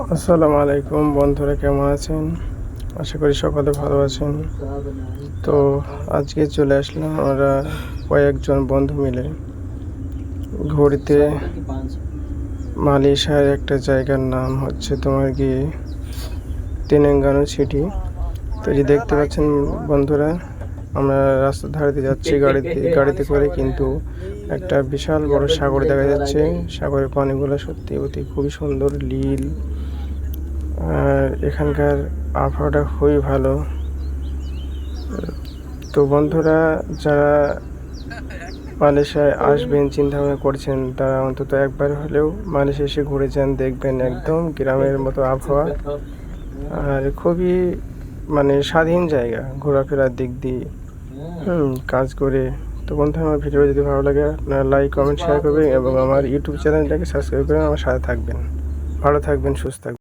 আসসালামু আলাইকুম বন্ধুরা, কেমন আছেন? আশা করি সকলে ভালো আছেন। তো আজকে চলে আসলাম আমরা কয়েকজন বন্ধু মিলে ঘুরতে মালয়েশিয়ার একটা জায়গার নাম হচ্ছে তোমার গিয়ে তেলেঙ্গানা সিটি। তো যে দেখতে পাচ্ছেন বন্ধুরা, আমরা রাস্তার ধারে দিয়ে যাচ্ছি গাড়িতে করে, কিন্তু একটা বিশাল বড় সাগর দেখা যাচ্ছে। সাগরের পানিগুলো সত্যি অতি খুবই সুন্দর নীল, আর এখানকার আবহাওয়াটা খুবই ভালো। তো বন্ধুরা, যারা মালয়েশিয়ায় আসবেন চিন্তা ভাবনা করছেন, তারা অন্তত একবার হলেও মালয়েশিয়া এসে ঘুরে যান, দেখবেন একদম গ্রামের মতো আবহাওয়া, আর খুবই স্বাধীন জায়গা ঘোরাফেরার দিক দিয়ে কাজ করে। তো বন্ধু, আমার ভিডিও যদি ভালো লাগে আপনারা লাইক কমেন্ট শেয়ার করবেন এবং আমার ইউটিউব চ্যানেলটাকে সাবস্ক্রাইব করে আমার সাথে থাকবেন। ভালো থাকবেন, সুস্থ থাকবেন।